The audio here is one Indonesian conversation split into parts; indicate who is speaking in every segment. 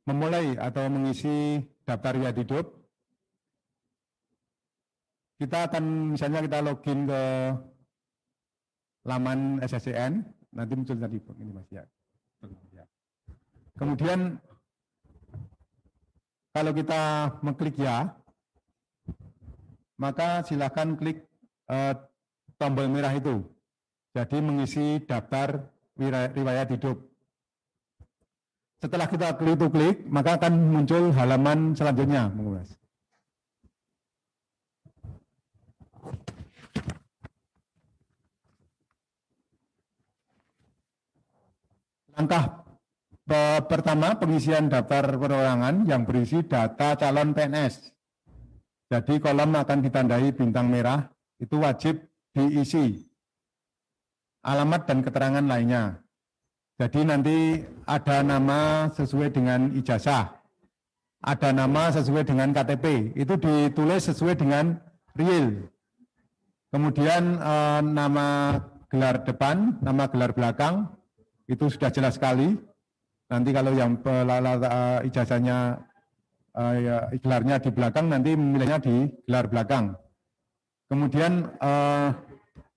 Speaker 1: memulai atau mengisi daftar riwayat hidup, kita akan misalnya kita login ke laman SSCN, nanti muncul tadi ini Mas ya. Kemudian kalau kita mengklik ya, maka silakan klik tombol merah itu. Jadi mengisi daftar riwayat hidup. Setelah kita klik, maka akan muncul halaman selanjutnya, Mas. Langkah pertama, pengisian daftar perorangan yang berisi data calon PNS. Jadi kolom akan ditandai bintang merah, itu wajib diisi. Alamat dan keterangan lainnya. Jadi nanti ada nama sesuai dengan ijazah, ada nama sesuai dengan KTP, itu ditulis sesuai dengan real. Kemudian nama gelar depan, nama gelar belakang, itu sudah jelas sekali. Nanti kalau yang ijazahnya, gelarnya di belakang, nanti memilihnya di gelar belakang. Kemudian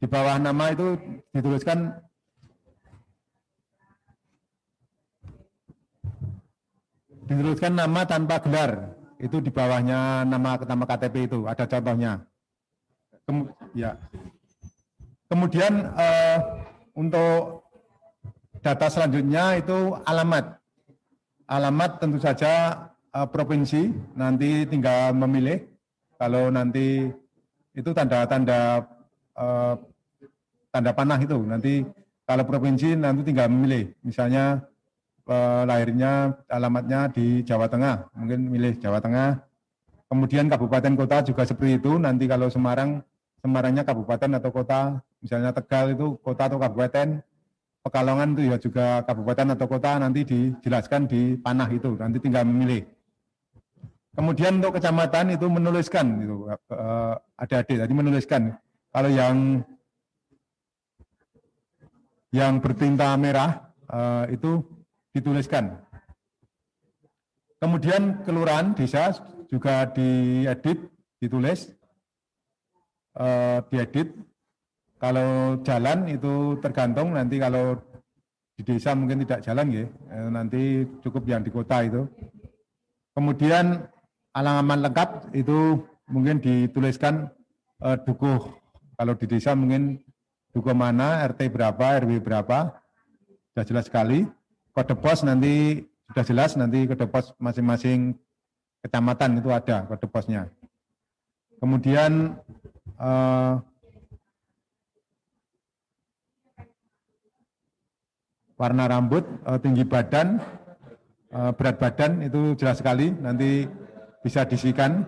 Speaker 1: di bawah nama itu dituliskan nama tanpa gelar, itu di bawahnya nama KTP itu ada contohnya. Kemudian untuk data selanjutnya itu alamat. Alamat tentu saja provinsi, nanti tinggal memilih. Kalau nanti itu tanda panah itu, nanti kalau provinsi nanti tinggal memilih. Misalnya lahirnya, alamatnya di Jawa Tengah, mungkin milih Jawa Tengah. Kemudian kabupaten kota juga seperti itu, nanti kalau Semarangnya kabupaten atau kota, misalnya Tegal itu kota atau kabupaten, Pekalongan itu ya juga kabupaten atau kota, nanti dijelaskan di panah itu, nanti tinggal memilih. Kemudian untuk kecamatan itu menuliskan, itu adik-adik tadi menuliskan, kalau yang bertinta merah itu dituliskan. Kemudian kelurahan, desa juga diedit, ditulis, diedit. Kalau jalan itu tergantung, nanti kalau di desa mungkin tidak jalan ya, nanti cukup yang di kota itu. Kemudian alamat lengkap itu mungkin dituliskan dukuh. Kalau di desa mungkin dukuh mana, RT berapa, RW berapa, sudah jelas sekali. Kode pos nanti sudah jelas, nanti kode pos masing-masing kecamatan itu ada kode posnya. Kemudian warna rambut, tinggi badan, berat badan itu jelas sekali, nanti bisa diisikan.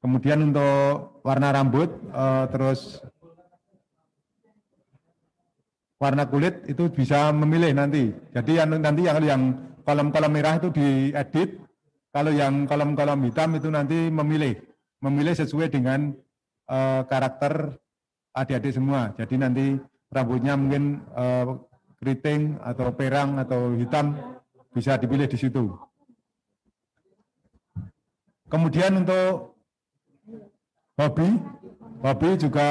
Speaker 1: Kemudian untuk warna rambut, terus warna kulit itu bisa memilih nanti. Jadi nanti yang kolom-kolom merah itu diedit, kalau yang kolom-kolom hitam itu nanti memilih sesuai dengan karakter adik-adik semua. Jadi nanti rambutnya mungkin keriting atau perang atau hitam bisa dipilih di situ. Kemudian untuk hobi juga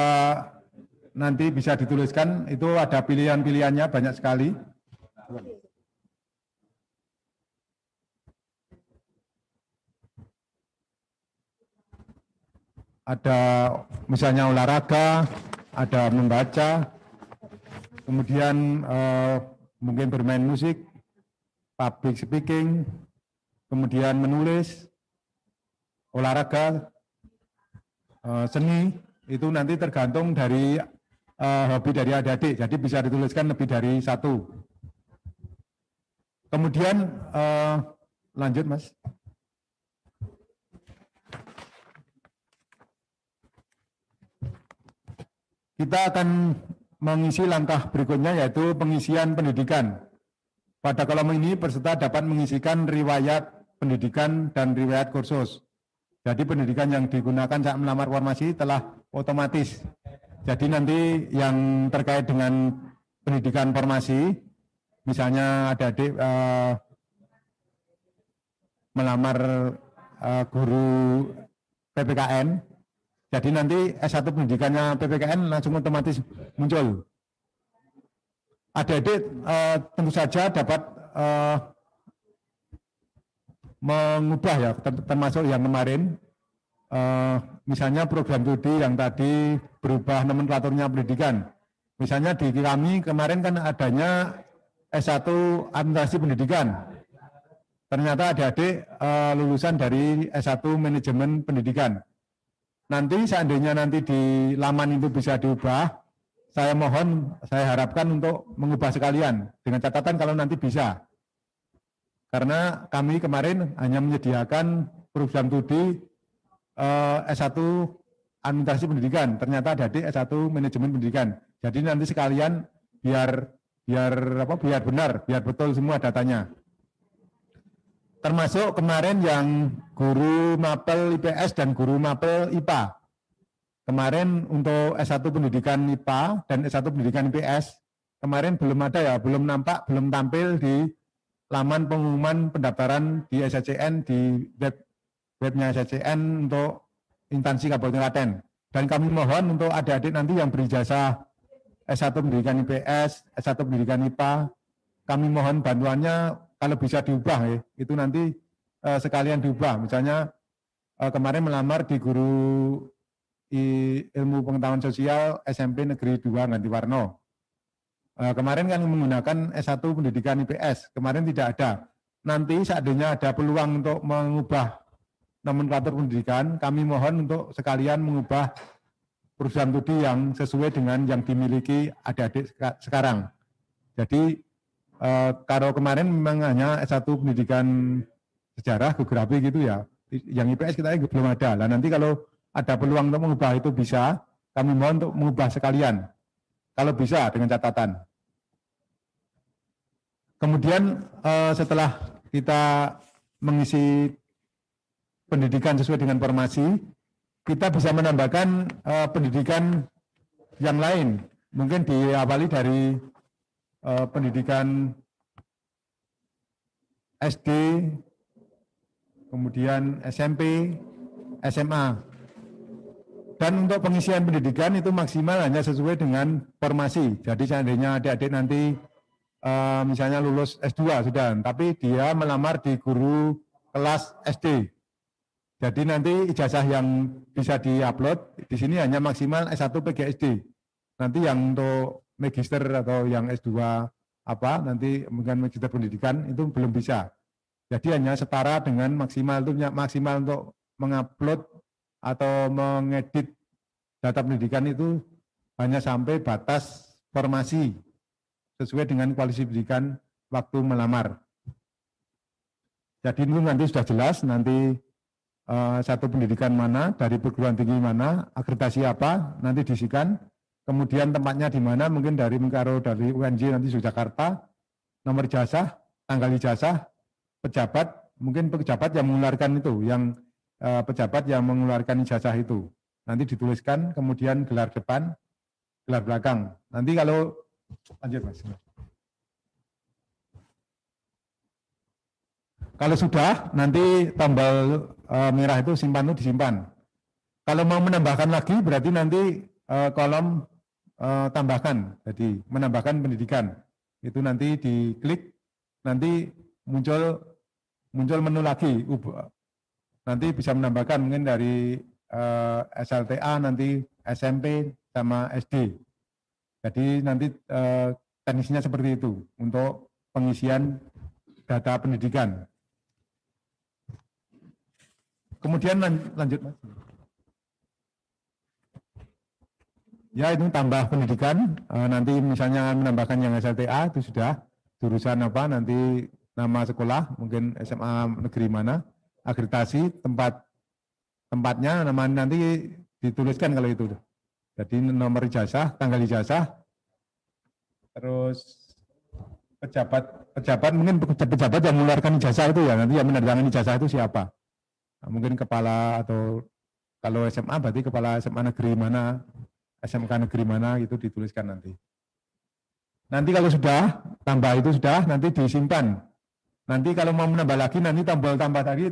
Speaker 1: nanti bisa dituliskan, itu ada pilihan-pilihannya banyak sekali. Ada misalnya olahraga, ada membaca, kemudian mungkin bermain musik, public speaking, kemudian menulis, olahraga, seni, itu nanti tergantung dari hobi dari adik-adik, jadi bisa dituliskan lebih dari satu. Kemudian lanjut Mas. Kita akan mengisi langkah berikutnya, yaitu pengisian pendidikan. Pada kolom ini peserta dapat mengisikan riwayat pendidikan dan riwayat kursus. Jadi pendidikan yang digunakan saat melamar formasi telah otomatis. Jadi nanti yang terkait dengan pendidikan formasi misalnya adik-adik melamar guru PPKN, jadi nanti S1 pendidikannya PPKN langsung otomatis muncul. Adik-adik tentu saja dapat mengubah ya, termasuk yang kemarin, misalnya program studi yang tadi berubah nomenklaturnya pendidikan. Misalnya di kami kemarin kan adanya S1 Administrasi Pendidikan. Ternyata adik-adik lulusan dari S1 Manajemen Pendidikan. Nanti seandainya nanti di laman itu bisa diubah, saya mohon, saya harapkan untuk mengubah sekalian, dengan catatan kalau nanti bisa. Karena kami kemarin hanya menyediakan program studi S1 Administrasi Pendidikan, ternyata adik-adik S1 Manajemen Pendidikan. Jadi nanti sekalian biar benar, biar betul semua datanya. Termasuk kemarin yang guru mapel IPS dan guru mapel IPA. Kemarin untuk S1 Pendidikan IPA dan S1 Pendidikan IPS, kemarin belum ada ya, belum nampak, belum tampil di laman pengumuman pendaftaran di SCCN, di webnya SCCN untuk instansi Kabupaten Klaten. Dan kami mohon untuk adik-adik nanti yang berijazah S1 Pendidikan IPS, S1 Pendidikan IPA, kami mohon bantuannya kalau bisa diubah ya, itu nanti sekalian diubah. Misalnya kemarin melamar di guru ilmu pengetahuan sosial SMP Negeri 2 Gantiwarno. Kemarin kan menggunakan S1 Pendidikan IPS, kemarin tidak ada. Nanti seandainya ada peluang untuk mengubah nomenklatur pendidikan, kami mohon untuk sekalian mengubah program studi yang sesuai dengan yang dimiliki adik-adik sekarang. Jadi kalau kemarin memang hanya S1 Pendidikan Sejarah, Geografi gitu ya, yang IPS kita belum ada. Nah nanti kalau ada peluang untuk mengubah itu bisa, kami mohon untuk mengubah sekalian. Kalau bisa dengan catatan. Kemudian setelah kita mengisi pendidikan sesuai dengan formasi, kita bisa menambahkan pendidikan yang lain. Mungkin diawali dari pendidikan SD, kemudian SMP, SMA. Dan untuk pengisian pendidikan itu maksimal hanya sesuai dengan formasi. Jadi seandainya adik-adik nanti misalnya lulus S2 sudah, tapi dia melamar di guru kelas SD. Jadi nanti ijazah yang bisa diupload di sini hanya maksimal S1 PGSD. Nanti yang untuk magister atau yang S2 nanti mungkin magister pendidikan itu belum bisa. Jadi hanya setara dengan maksimal untuk mengupload atau mengedit data pendidikan itu hanya sampai batas formasi sesuai dengan kualifikasi pendidikan waktu melamar. Jadi itu nanti sudah jelas nanti satu pendidikan mana, dari perguruan tinggi mana, akreditasi apa, nanti diisikan, kemudian tempatnya di mana, mungkin dari Mengkaro, dari UNJ nanti Yogyakarta, nomor ijazah, tanggal ijazah, pejabat, mungkin pejabat yang mengeluarkan itu, yang pejabat yang mengeluarkan ijazah itu, nanti dituliskan, kemudian gelar depan, gelar belakang. Nanti kalau, lanjut Mas. Kalau sudah, nanti tombol merah itu simpan itu disimpan. Kalau mau menambahkan lagi, berarti nanti kolom tambahkan. Jadi menambahkan pendidikan. Itu nanti diklik, nanti muncul menu lagi. Nanti bisa menambahkan mungkin dari SLTA, nanti SMP, sama SD. Jadi nanti teknisnya seperti itu untuk pengisian data pendidikan. Kemudian lanjut Mas. Ya itu tambah pendidikan, nanti misalnya menambahkan yang SLTA itu sudah, jurusan apa, nanti nama sekolah, mungkin SMA negeri mana, akreditasi, tempatnya, nama nanti dituliskan kalau itu. Jadi nomor ijazah, tanggal ijazah, terus pejabat mungkin pejabat yang mengeluarkan ijazah itu ya, nanti yang menandatangani ijazah itu siapa. Nah, mungkin kepala atau kalau SMA berarti kepala SMA negeri mana, SMK negeri mana itu dituliskan nanti. Nanti kalau sudah, tambah itu sudah, nanti disimpan. Nanti kalau mau menambah lagi, nanti tombol tambah tadi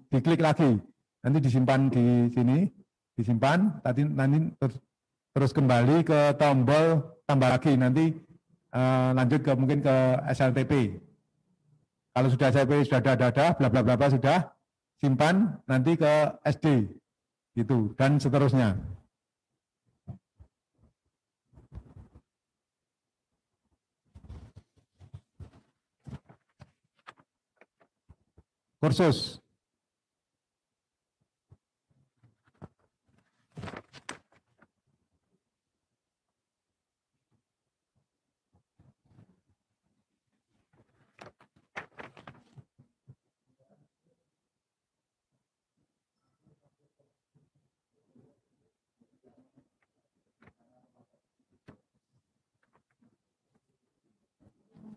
Speaker 1: diklik lagi. Nanti disimpan di sini, disimpan, nanti terus kembali ke tombol tambah lagi. Nanti lanjut ke mungkin ke SLTP. Kalau sudah SLTP sudah ada, bla bla bla sudah, simpan nanti ke SD, gitu dan seterusnya. Kursus.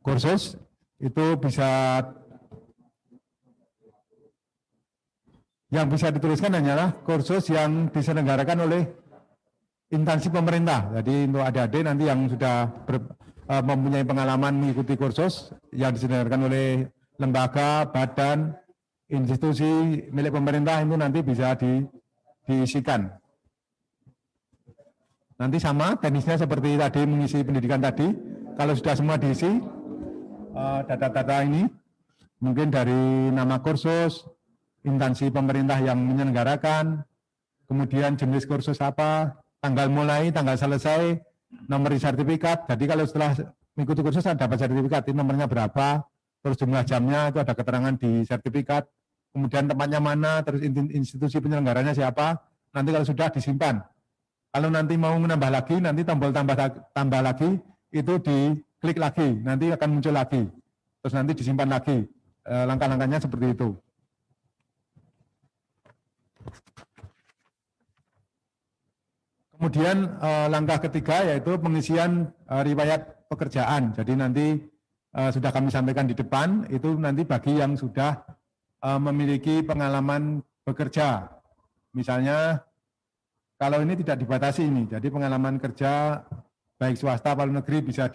Speaker 1: Kursus itu yang bisa dituliskan hanyalah kursus yang diselenggarakan oleh instansi pemerintah. Jadi untuk adik-adik nanti yang sudah mempunyai pengalaman mengikuti kursus yang diselenggarakan oleh lembaga, badan, institusi milik pemerintah itu nanti bisa diisikan. Nanti sama teknisnya seperti tadi mengisi pendidikan tadi. Kalau sudah semua diisi, data-data ini mungkin dari nama kursus, instansi pemerintah yang menyelenggarakan, kemudian jenis kursus apa, tanggal mulai, tanggal selesai, nomor sertifikat. Jadi kalau setelah mengikuti kursus dapat sertifikat, ini nomornya berapa, terus jumlah jamnya itu ada keterangan di sertifikat, kemudian tempatnya mana, terus institusi penyelenggaranya siapa, nanti kalau sudah disimpan. Kalau nanti mau menambah lagi, nanti tombol tambah lagi, itu diklik lagi, nanti akan muncul lagi. Terus nanti disimpan lagi. Langkah-langkahnya seperti itu. Kemudian langkah ketiga yaitu pengisian riwayat pekerjaan. Jadi nanti sudah kami sampaikan di depan, itu nanti bagi yang sudah memiliki pengalaman bekerja. Misalnya kalau ini tidak dibatasi ini, jadi pengalaman kerja baik swasta atau negeri bisa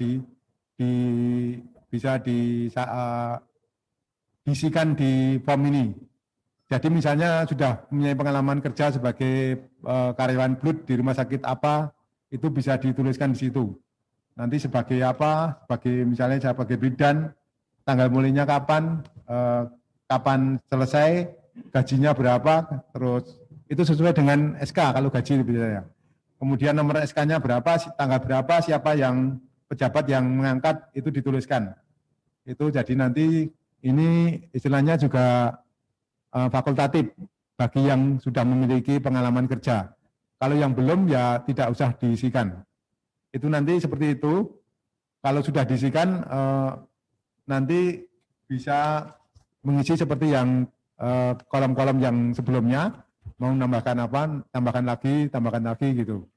Speaker 1: diisikan di form ini. Jadi misalnya sudah mempunyai pengalaman kerja sebagai karyawan BLUT di rumah sakit apa, itu bisa dituliskan di situ. Nanti sebagai apa, sebagai misalnya sebagai bidan, tanggal mulainya kapan, kapan selesai, gajinya berapa, terus itu sesuai dengan SK kalau gaji biasanya. Kemudian nomor SK-nya berapa, tanggal berapa, siapa yang pejabat yang mengangkat, itu dituliskan. Itu jadi nanti ini istilahnya juga fakultatif bagi yang sudah memiliki pengalaman kerja. Kalau yang belum ya tidak usah diisikan. Itu nanti seperti itu. Kalau sudah diisikan nanti bisa mengisi seperti yang kolom-kolom yang sebelumnya. Mau menambahkan apa, tambahkan lagi gitu.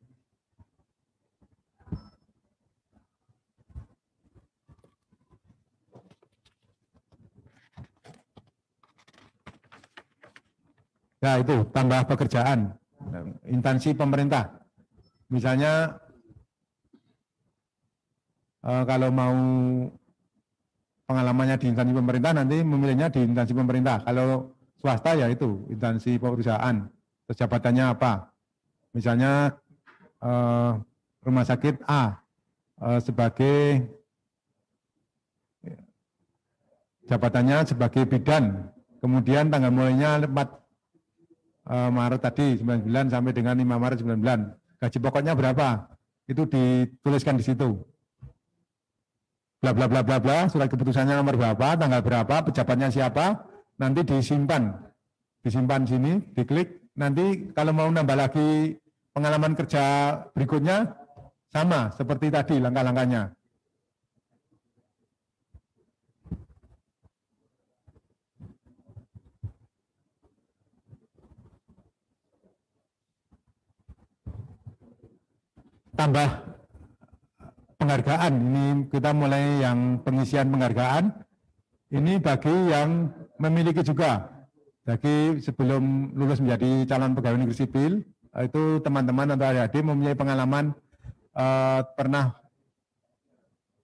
Speaker 1: Nah itu tambah pekerjaan, instansi pemerintah. Misalnya kalau mau pengalamannya di instansi pemerintah nanti memilihnya di instansi pemerintah. Kalau swasta ya itu instansi perusahaan. Terus jabatannya apa? Misalnya rumah sakit A sebagai jabatannya sebagai bidan. Kemudian tanggal mulainya 4 Maret tadi 99 sampai dengan 5 Maret 99. Gaji pokoknya berapa? Itu dituliskan di situ. Bla bla bla bla bla, surat keputusannya nomor berapa, tanggal berapa, pejabatnya siapa, nanti disimpan. Disimpan sini, diklik. Nanti kalau mau nambah lagi pengalaman kerja berikutnya sama seperti tadi langkah-langkahnya. Tambah penghargaan, ini kita mulai yang pengisian penghargaan, ini bagi yang memiliki juga. Jadi sebelum lulus menjadi calon pegawai negeri sipil, itu teman-teman atau adik-adik mempunyai pengalaman pernah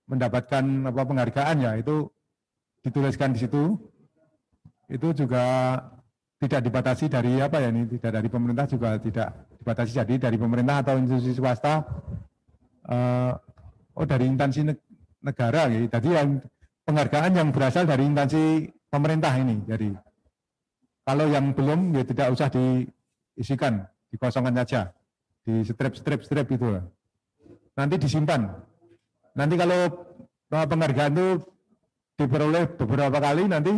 Speaker 1: mendapatkan penghargaan ya itu dituliskan di situ. Itu juga tidak dibatasi dari tidak dari pemerintah juga tidak dibatasi, jadi dari pemerintah atau institusi swasta dari instansi negara gitu. Jadi yang penghargaan yang berasal dari instansi pemerintah ini. Jadi kalau yang belum ya tidak usah diisikan, dikosongkan saja, di strip itu. Nanti disimpan. Nanti kalau penghargaan itu diperoleh beberapa kali, nanti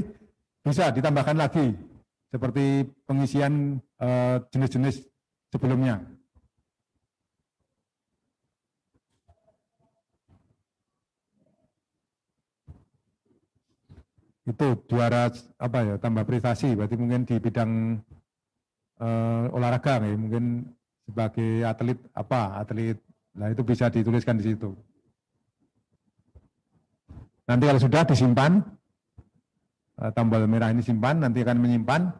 Speaker 1: bisa ditambahkan lagi seperti pengisian jenis-jenis sebelumnya. Itu juara tambah prestasi, berarti mungkin di bidang olahraga ya, mungkin sebagai atlet nah itu bisa dituliskan di situ. Nanti kalau sudah disimpan, tombol merah ini simpan, nanti akan menyimpan,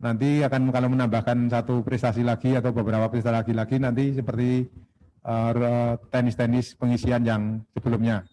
Speaker 1: nanti akan kalau menambahkan satu prestasi lagi atau beberapa prestasi lagi nanti seperti tenis pengisian yang sebelumnya.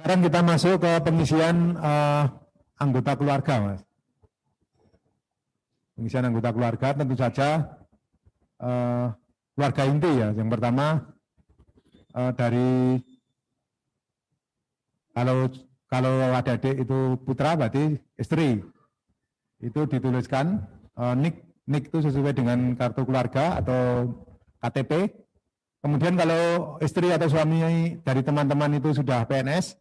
Speaker 1: Sekarang kita masuk ke pengisian anggota keluarga, Mas. Pengisian anggota keluarga tentu saja keluarga inti ya. Yang pertama dari kalau adik-adik itu putra berarti istri. Itu dituliskan nik itu sesuai dengan kartu keluarga atau KTP. Kemudian kalau istri atau suami dari teman-teman itu sudah PNS,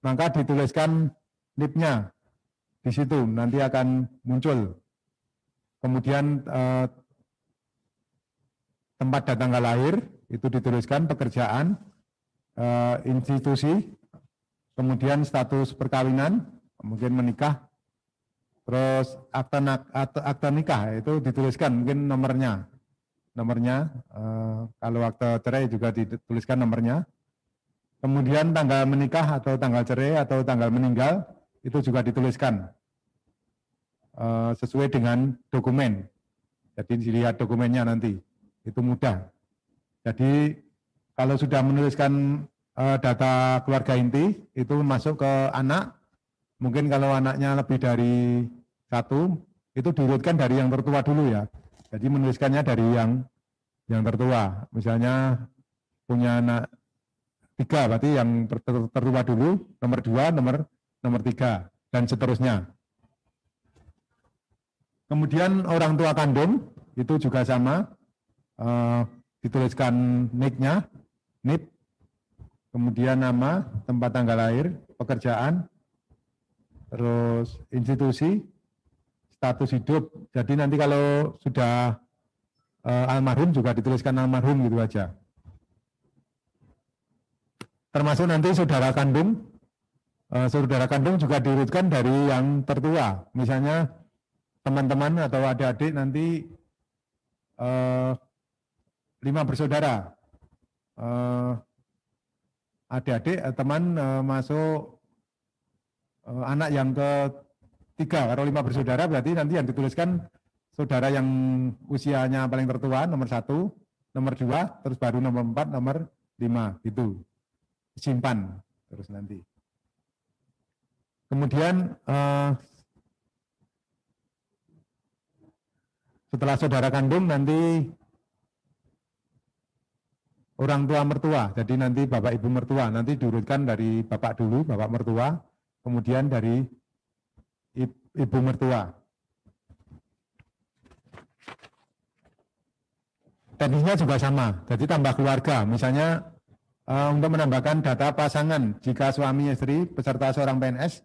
Speaker 1: maka dituliskan NIP-nya di situ, nanti akan muncul. Kemudian tempat dan tanggal lahir itu dituliskan, pekerjaan, institusi, kemudian status perkawinan, mungkin menikah, terus akte nikah itu dituliskan mungkin nomornya, kalau akte cerai juga dituliskan nomornya. Kemudian tanggal menikah atau tanggal cerai atau tanggal meninggal itu juga dituliskan sesuai dengan dokumen. Jadi dilihat dokumennya nanti, itu mudah. Jadi kalau sudah menuliskan data keluarga inti itu masuk ke anak, mungkin kalau anaknya lebih dari satu itu diurutkan dari yang tertua dulu ya. Jadi menuliskannya dari yang tertua. Misalnya punya anak 3, berarti yang tertua dulu, nomor 2, nomor 3, dan seterusnya. Kemudian orang tua kandung itu juga sama, dituliskan NIK-nya, NIP, kemudian nama, tempat tanggal lahir, pekerjaan, terus institusi, status hidup. Jadi nanti kalau sudah almarhum juga dituliskan almarhum gitu aja. Termasuk nanti saudara kandung juga diurutkan dari yang tertua. Misalnya teman-teman atau adik-adik nanti 5 bersaudara. Adik-adik teman masuk anak yang ketiga. Kalau 5 bersaudara berarti nanti yang dituliskan saudara yang usianya paling tertua nomor 1, nomor 2, terus baru nomor 4, nomor 5 gitu. Simpan terus nanti. Kemudian setelah saudara kandung nanti orang tua mertua. Jadi nanti bapak ibu mertua nanti diurutkan dari bapak dulu, bapak mertua, kemudian dari ibu mertua. Teknisnya juga sama. Jadi tambah keluarga. Misalnya untuk menambahkan data pasangan, jika suami istri beserta seorang PNS,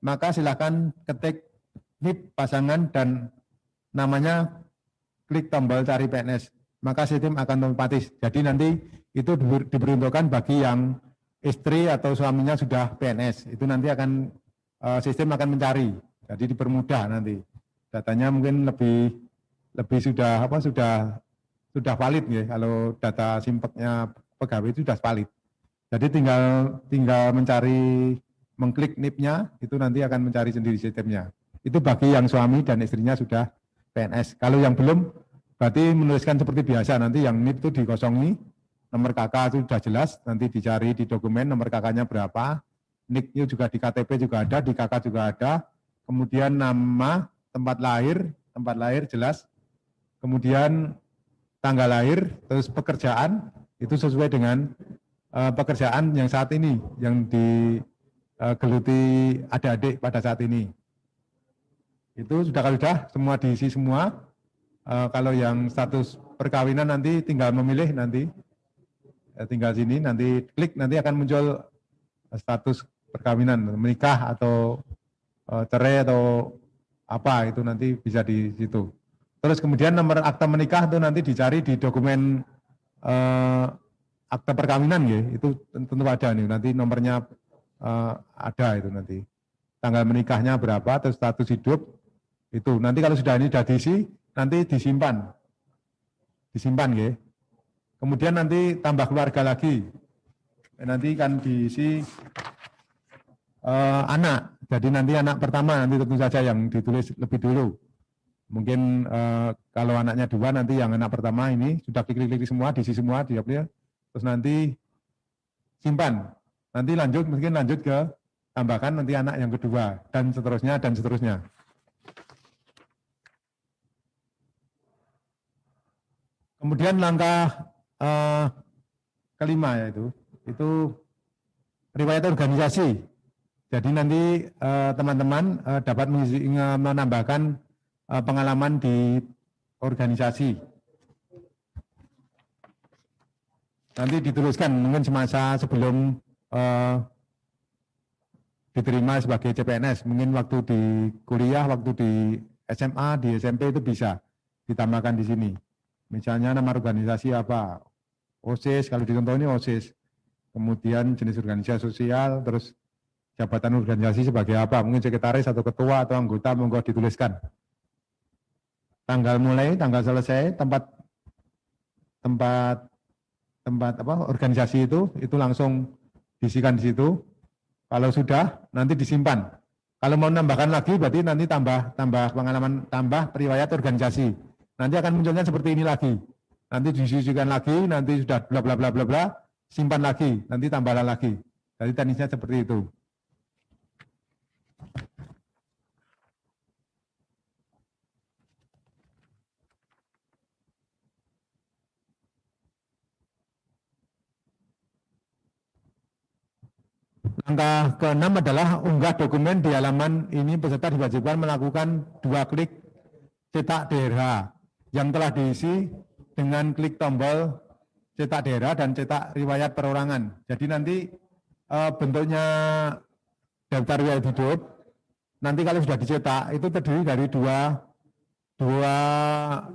Speaker 1: maka silakan ketik NIP pasangan dan namanya, klik tombol cari PNS, maka sistem akan otomatis. Jadi nanti itu diperuntukkan bagi yang istri atau suaminya sudah PNS, itu nanti akan sistem akan mencari, jadi dipermudah nanti. Datanya mungkin lebih lebih sudah valid ya. Kalau data simpeknya pegawai itu sudah valid. Jadi tinggal mengklik NIP-nya, itu nanti akan mencari sendiri sistemnya. Itu bagi yang suami dan istrinya sudah PNS. Kalau yang belum, berarti menuliskan seperti biasa. Nanti yang NIP itu dikosongi, nomor KK itu sudah jelas, nanti dicari di dokumen nomor KK-nya berapa, NIK-nya juga di KTP juga ada, di KK juga ada, kemudian nama, tempat lahir jelas, kemudian tanggal lahir, terus pekerjaan, itu sesuai dengan pekerjaan yang saat ini, yang digeluti adik-adik pada saat ini. Itu kalau sudah semua diisi semua. Kalau yang status perkawinan nanti tinggal memilih nanti, tinggal sini nanti klik nanti akan muncul status perkawinan, menikah atau cerai atau apa itu nanti bisa di situ. Terus kemudian nomor akta menikah itu nanti dicari di dokumen akta perkawinan ya, itu tentu ada nih, nanti nomornya ada itu nanti. Tanggal menikahnya berapa, terus status hidup, itu nanti kalau sudah ini sudah diisi, nanti disimpan ya. Kemudian nanti tambah keluarga lagi, nanti kan diisi anak, jadi nanti anak pertama nanti tentu saja yang ditulis lebih dulu. Mungkin kalau anaknya 2 nanti yang anak pertama ini sudah klik-klik semua, diisi semua, dijawabnya. Terus nanti simpan, nanti mungkin lanjut ke tambahkan nanti anak yang kedua, dan seterusnya. Kemudian langkah kelima yaitu riwayat organisasi. Jadi nanti teman-teman dapat menambahkan pengalaman di organisasi. Nanti dituliskan mungkin semasa sebelum diterima sebagai CPNS, mungkin waktu di kuliah, waktu di SMA, di SMP itu bisa ditambahkan di sini. Misalnya nama organisasi apa, OSIS, kalau dicontoh ini OSIS, kemudian jenis organisasi sosial, terus jabatan organisasi sebagai apa, mungkin sekretaris atau ketua atau anggota, monggo dituliskan. Tanggal mulai, tanggal selesai, tempat organisasi itu langsung diisikan di situ. Kalau sudah nanti disimpan. Kalau mau nambahkan lagi berarti nanti tambah pengalaman, tambah riwayat organisasi. Nanti akan munculnya seperti ini lagi. Nanti diisikan lagi, nanti sudah bla bla bla bla bla, simpan lagi, nanti tambahlah lagi. Jadi teknisnya seperti itu. Langkah ke-6 adalah unggah dokumen di halaman ini. Peserta diwajibkan melakukan 2 klik cetak DRH yang telah diisi dengan klik tombol cetak DRH dan cetak riwayat perorangan. Jadi nanti bentuknya daftar riwayat hidup, nanti kalau sudah dicetak itu terdiri dari dua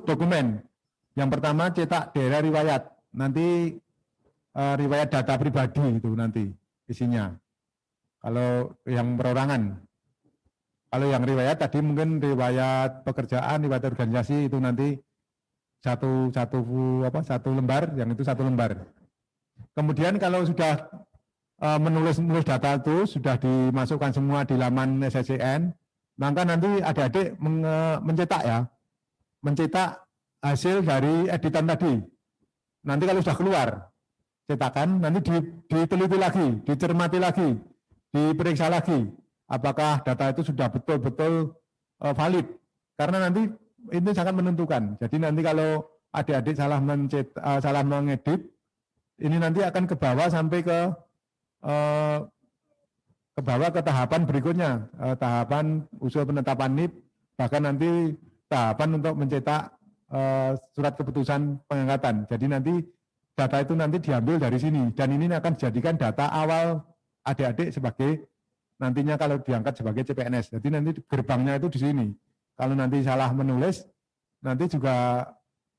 Speaker 1: dokumen. Yang pertama cetak DRH riwayat, nanti riwayat data pribadi itu nanti isinya. Kalau yang perorangan, kalau yang riwayat tadi mungkin riwayat pekerjaan, riwayat organisasi itu nanti satu lembar, yang itu 1 lembar. Kemudian kalau sudah menulis data itu sudah dimasukkan semua di laman SSCN, maka nanti adik-adik mencetak hasil dari editan tadi. Nanti kalau sudah keluar cetakan, nanti diteliti lagi, dicermati lagi, diperiksa lagi apakah data itu sudah betul-betul valid, karena nanti itu sangat menentukan. Jadi nanti kalau adik-adik salah mengedit, ini nanti akan ke bawah sampai ke tahapan berikutnya, tahapan usul penetapan NIP, bahkan nanti tahapan untuk mencetak surat keputusan pengangkatan. Jadi nanti data itu nanti diambil dari sini, dan ini akan dijadikan data awal adik-adik sebagai nantinya kalau diangkat sebagai CPNS. Jadi nanti gerbangnya itu di sini. Kalau nanti salah menulis, nanti juga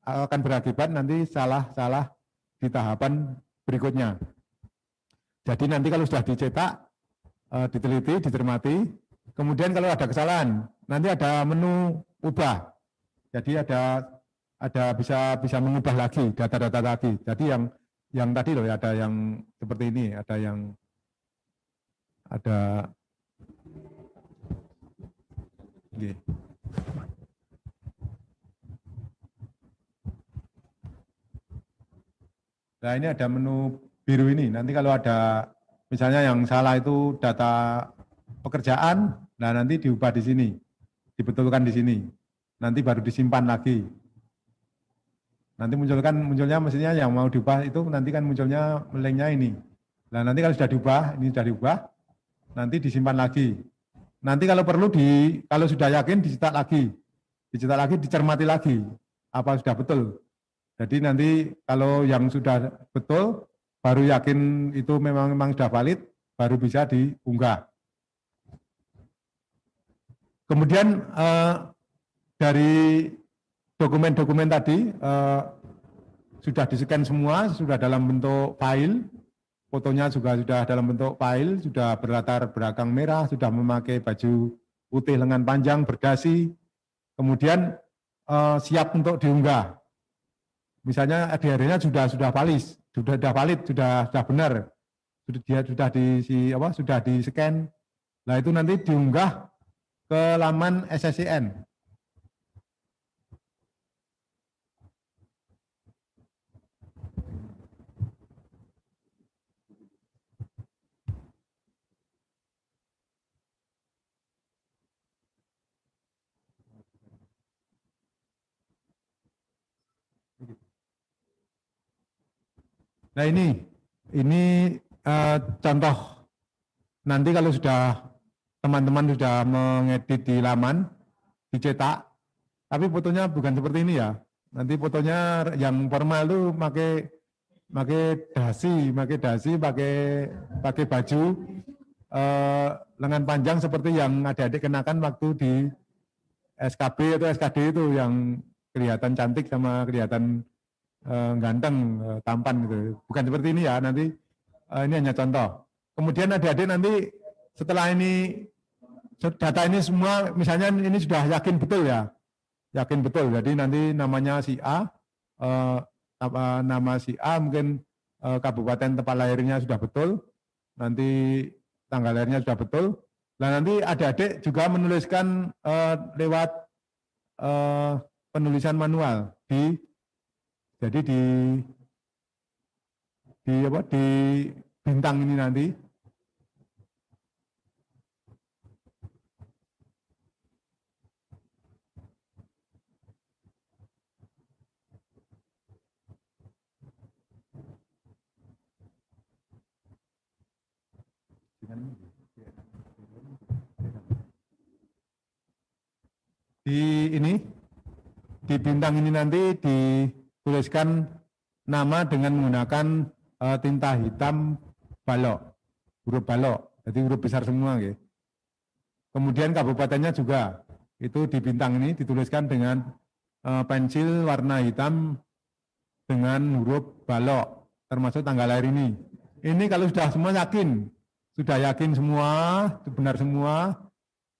Speaker 1: akan berakibat nanti salah di tahapan berikutnya. Jadi nanti kalau sudah dicetak, diteliti, dicermati, kemudian kalau ada kesalahan, nanti ada menu ubah. Jadi ada bisa mengubah lagi data-data lagi. Jadi yang tadi loh, ada yang seperti ini, ada yang ada. Oke. Nah, ini ada menu biru ini. Nanti kalau ada misalnya yang salah itu data pekerjaan, nah nanti diubah di sini, dibetulkan di sini. Nanti baru disimpan lagi. Nanti munculnya mestinya yang mau diubah itu nanti kan munculnya melennya ini. Nah, nanti kalau sudah diubah, ini sudah diubah, nanti disimpan lagi. Nanti kalau perlu kalau sudah yakin dicetak lagi, dicermati lagi apa sudah betul. Jadi nanti kalau yang sudah betul, baru yakin itu memang sudah valid, baru bisa diunggah. Kemudian dari dokumen-dokumen tadi sudah di-scan semua, sudah dalam bentuk file, fotonya juga sudah dalam bentuk file, sudah berlatar belakang merah, sudah memakai baju putih lengan panjang, berdasi, kemudian siap untuk diunggah. Misalnya ADRT-nya sudah valid, sudah benar, sudah di-scan. Nah itu nanti diunggah ke laman SSCN. Nah ini contoh nanti kalau sudah teman-teman sudah mengedit di laman, dicetak, tapi fotonya bukan seperti ini ya. Nanti fotonya yang formal itu pakai dasi, pakai baju lengan panjang seperti yang adik-adik kenakan waktu di SKB atau SKD itu yang kelihatan cantik sama kelihatan ganteng, tampan gitu. Bukan seperti ini ya, nanti ini hanya contoh. Kemudian adik-adik nanti setelah ini data ini semua, misalnya ini sudah yakin betul ya, yakin betul. Jadi nanti namanya si A, nama si A mungkin kabupaten tempat lahirnya sudah betul, nanti tanggal lahirnya sudah betul. Nah nanti adik-adik juga menuliskan lewat penulisan manual jadi di bintang ini nanti. Di bintang ini nanti dituliskan nama dengan menggunakan tinta hitam balok, huruf balok, jadi huruf besar semua. Gitu. Kemudian kabupatennya juga itu di bintang ini dituliskan dengan pensil warna hitam dengan huruf balok, termasuk tanggal lahir ini. Ini kalau sudah semua sudah yakin semua, benar semua,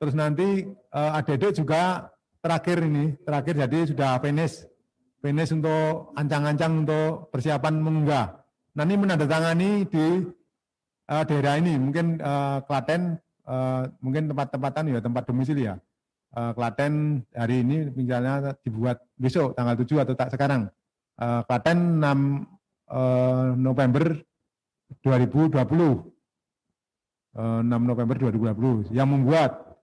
Speaker 1: terus nanti adik-adik juga terakhir jadi sudah finish untuk ancang-ancang untuk persiapan mengunggah. Nanti menandatangani di daerah ini, mungkin Klaten, mungkin tempat-tempatan ya, tempat domisili ya. Klaten hari ini misalnya dibuat besok tanggal 7 atau tak sekarang. Klaten 6 November 2020. 6 November 2020 yang membuat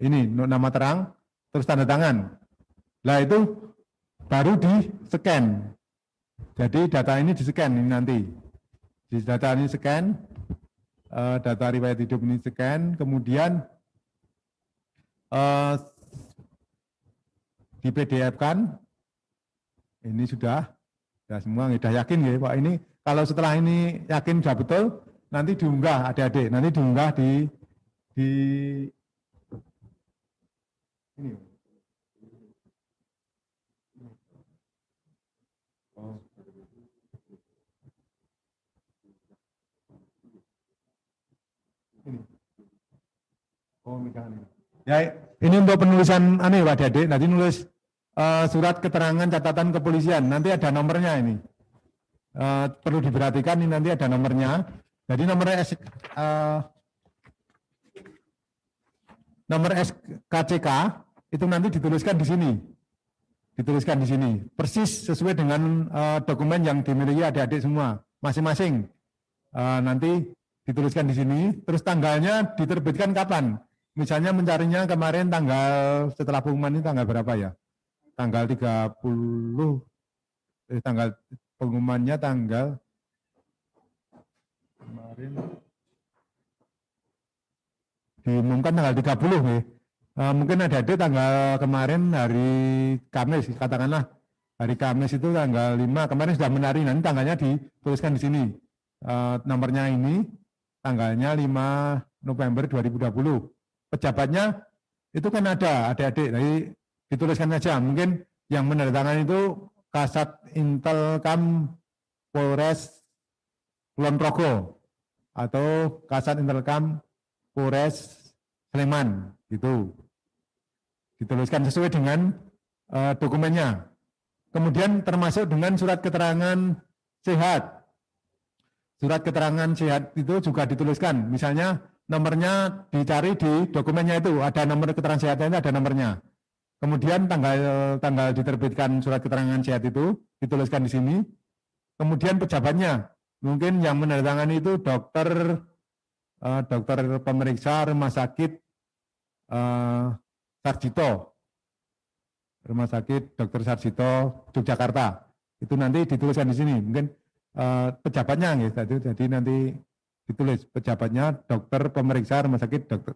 Speaker 1: ini nama terang terus tanda tangan. Nah itu baru di-scan. Jadi data ini di-scan ini nanti. Di data ini scan, data riwayat hidup ini scan, kemudian di PDF-kan. Ini sudah semua sudah yakin ya Pak. Ini kalau setelah ini yakin sudah betul, nanti diunggah adik-adik, nanti diunggah di ini. Oh. Ini. Oh, misalnya. Ya, ini untuk penulisan aneh Pak Adik, nanti nulis surat keterangan catatan kepolisian, nanti ada nomornya ini. Perlu diperhatikan ini nanti ada nomornya. Jadi nomor SKCK itu nanti dituliskan di sini. Dituliskan di sini. Persis sesuai dengan dokumen yang dimiliki adik-adik semua, masing-masing. Nanti dituliskan di sini, terus tanggalnya diterbitkan kapan? Misalnya mencarinya kemarin tanggal setelah pengumuman ini tanggal berapa ya? Tanggal 30, tanggal pengumumannya tanggal kemarin diumumkan tanggal 30 ya. Mungkin ada tanggal kemarin hari Kamis, katakanlah hari Kamis itu tanggal 5, kemarin sudah menarik, nanti tanggalnya dituliskan di sini. Nomornya ini, tanggalnya 5 November 2020. Pejabatnya itu kan ada adik-adik, jadi dituliskan saja. Mungkin yang menandatangani itu Kasat Intelkam Polres Kulon Progo atau Kasat Intelkam Polres Sleman, gitu. Dituliskan sesuai dengan dokumennya. Kemudian termasuk dengan surat keterangan sehat. Surat keterangan sehat itu juga dituliskan. Misalnya nomornya dicari di dokumennya itu, ada nomor keterangan sehatnya, ada nomornya. Kemudian tanggal diterbitkan surat keterangan sehat itu dituliskan di sini. Kemudian pejabatnya, mungkin yang menandatangani itu dokter pemeriksa rumah sakit Sarjito, rumah sakit Dr. Sarjito Yogyakarta. Itu nanti dituliskan di sini. Mungkin pejabatnya, gitu. Jadi nanti ditulis pejabatnya dokter pemeriksa rumah sakit dokter.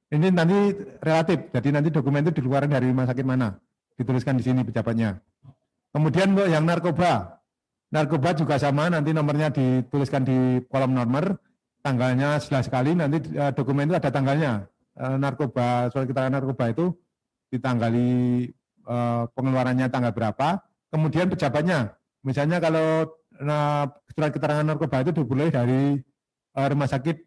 Speaker 1: Ini nanti relatif, jadi nanti dokumen itu dikeluarkan dari rumah sakit mana, dituliskan di sini pejabatnya. Kemudian untuk yang narkoba juga sama, nanti nomornya dituliskan di kolom nomor, tanggalnya jelas sekali, nanti dokumen itu ada tanggalnya. Narkoba, surat keterangan narkoba itu ditanggali pengeluarannya tanggal berapa, kemudian pejabatnya. Misalnya kalau surat keterangan narkoba itu dimulai dari rumah sakit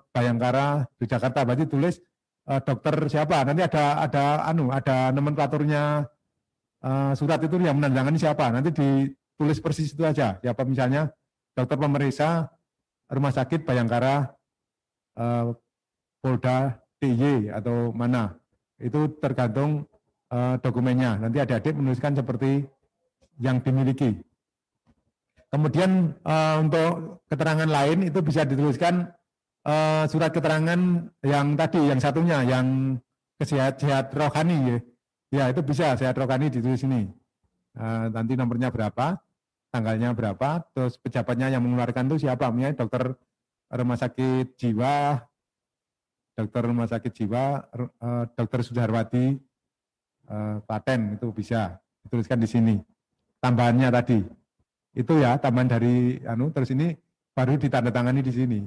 Speaker 1: Bayangkara di Jakarta, berarti tulis dokter siapa, nanti ada nomenklaturnya surat itu yang menandatangani siapa, nanti ditulis persis itu aja, siapa misalnya dokter pemeriksa rumah sakit Bayangkara Polda DIY atau mana, itu tergantung dokumennya, nanti adik-adik menuliskan seperti yang dimiliki. Kemudian untuk keterangan lain itu bisa dituliskan surat keterangan yang tadi, yang satunya, yang sehat rohani ya. Ya itu bisa sehat rohani ditulis ini. Nanti nomornya berapa, tanggalnya berapa, terus pejabatnya yang mengeluarkan itu siapa, misalnya dokter rumah sakit jiwa, dokter Sudarwati, Klaten, itu bisa dituliskan di sini. Tambahannya tadi. Itu ya tambahan dari terus ini baru ditandatangani di sini.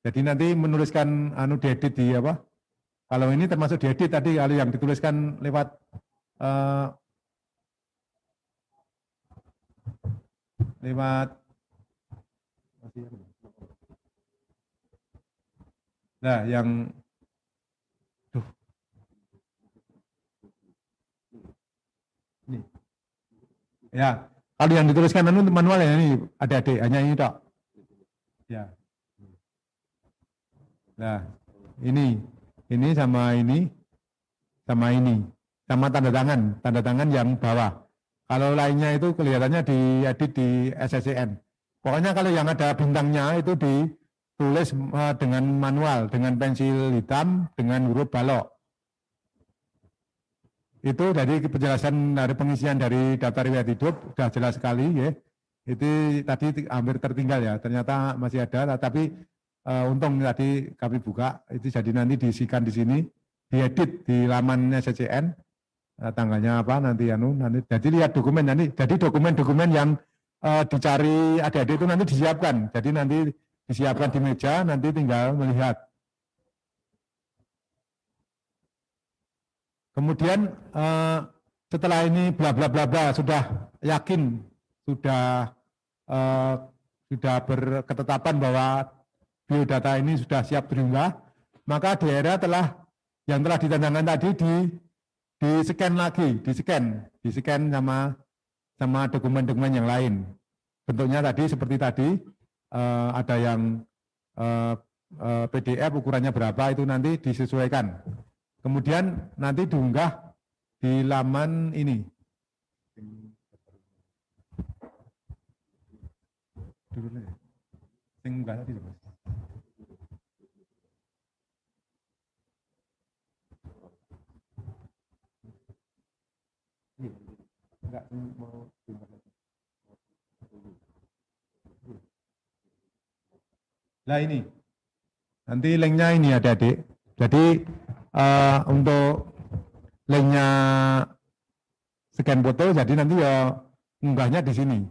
Speaker 1: Jadi nanti menuliskan diedit di apa? Kalau ini termasuk diedit tadi, kalau yang dituliskan lewat nah yang ini. Ya, kalau yang dituliskan manual ya ini adik-adik, hanya ini tok. Ya. Nah, ini sama ini, sama tanda tangan yang bawah. Kalau lainnya itu kelihatannya diedit di SSCN. Pokoknya kalau yang ada bintangnya itu ditulis dengan manual, dengan pensil hitam, dengan huruf balok. Itu dari penjelasan dari pengisian dari daftar riwayat hidup sudah jelas sekali ya. Itu tadi hampir tertinggal ya, ternyata masih ada, tapi untung tadi kami buka, itu jadi nanti diisikan di sini, diedit di laman SCN, tanggalnya apa nanti nanti jadi lihat dokumen nanti, jadi dokumen-dokumen yang dicari adik-adik itu nanti disiapkan, jadi nanti disiapkan di meja, nanti tinggal melihat. Kemudian setelah ini bla bla bla bla sudah yakin, sudah berketetapan bahwa biodata ini sudah siap diunggah, maka daerah telah Yang telah ditandangkan tadi di-scan lagi, di-scan sama dokumen-dokumen yang lain. Bentuknya tadi seperti tadi, ada yang PDF ukurannya berapa itu nanti disesuaikan. Kemudian nanti diunggah di laman ini. Nah ini, nanti linknya ini adik-adik. Jadi untuk linknya scan foto, jadi nanti ya unggahnya di sini.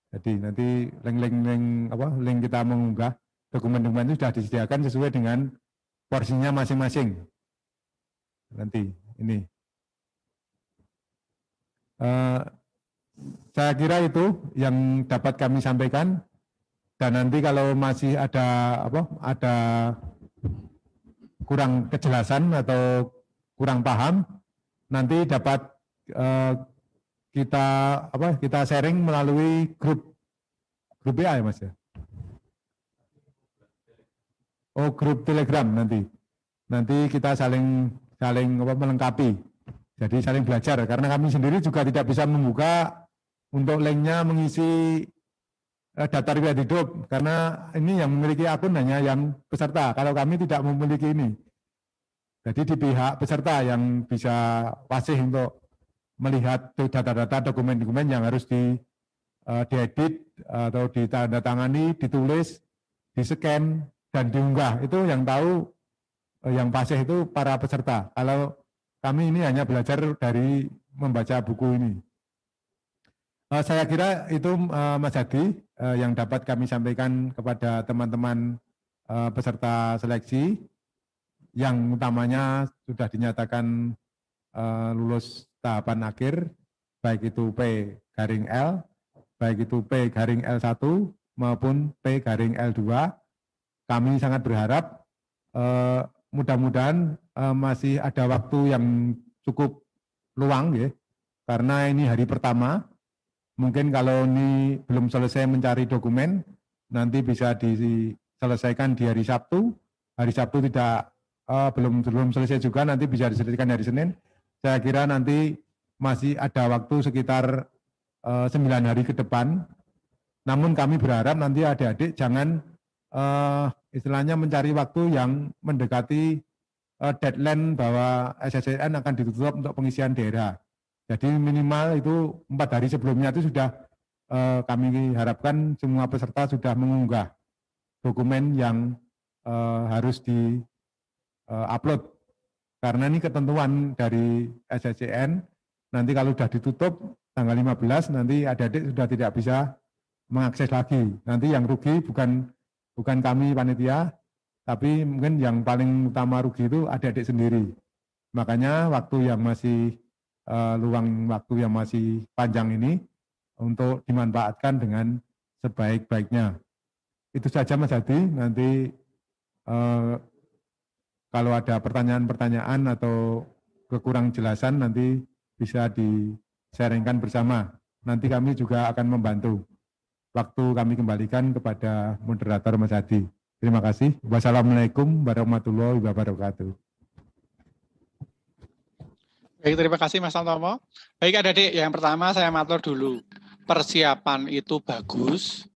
Speaker 1: Jadi nanti link kita mengunggah dokumen-dokumen itu sudah disediakan sesuai dengan porsinya masing-masing. Nanti ini. Saya kira itu yang dapat kami sampaikan. Dan nanti kalau masih ada kurang kejelasan atau kurang paham, nanti dapat kita sharing melalui grup WA ya Mas ya. Oh, grup Telegram nanti. Nanti kita saling melengkapi. Jadi saling belajar karena kami sendiri juga tidak bisa membuka untuk linknya mengisi data riwayat hidup karena ini yang memiliki akun hanya yang peserta. Kalau kami tidak memiliki ini. Jadi di pihak peserta yang bisa fasih untuk melihat data-data dokumen-dokumen yang harus diedit atau ditandatangani, ditulis, di-scan dan diunggah. Itu yang tahu yang fasih itu para peserta. Kalau kami ini hanya belajar dari membaca buku ini. Saya kira itu Mas Hadi yang dapat kami sampaikan kepada teman-teman peserta seleksi yang utamanya sudah dinyatakan lulus tahapan akhir, baik itu P-L, baik itu P-L1 maupun P-L2. Kami sangat berharap mudah-mudahan masih ada waktu yang cukup luang ya, karena ini hari pertama. Mungkin kalau ini belum selesai mencari dokumen, nanti bisa diselesaikan di hari Sabtu. Hari Sabtu belum selesai juga, nanti bisa diselesaikan hari Senin. Saya kira nanti masih ada waktu sekitar 9 hari ke depan. Namun kami berharap nanti adik-adik jangan istilahnya mencari waktu yang mendekati deadline bahwa SSCN akan ditutup untuk pengisian daerah. Jadi minimal itu 4 hari sebelumnya itu sudah kami harapkan semua peserta sudah mengunggah dokumen yang harus di-upload. Karena ini ketentuan dari SSCN, nanti kalau sudah ditutup tanggal 15 nanti adik-adik sudah tidak bisa mengakses lagi. Nanti yang rugi bukan kami panitia, tapi mungkin yang paling utama rugi itu adik-adik sendiri. Makanya waktu yang masih luang waktu yang masih panjang ini untuk dimanfaatkan dengan sebaik-baiknya. Itu saja Mas Hadi, nanti kalau ada pertanyaan-pertanyaan atau kekurang jelasan nanti bisa di-sharingkan bersama. Nanti kami juga akan membantu. Waktu kami kembalikan kepada moderator Mas Hadi. Terima kasih. Wassalamualaikum warahmatullahi wabarakatuh.
Speaker 2: Baik, terima kasih Mas Tantomo. Baik adik-adik, yang pertama saya matur dulu. Persiapan itu bagus,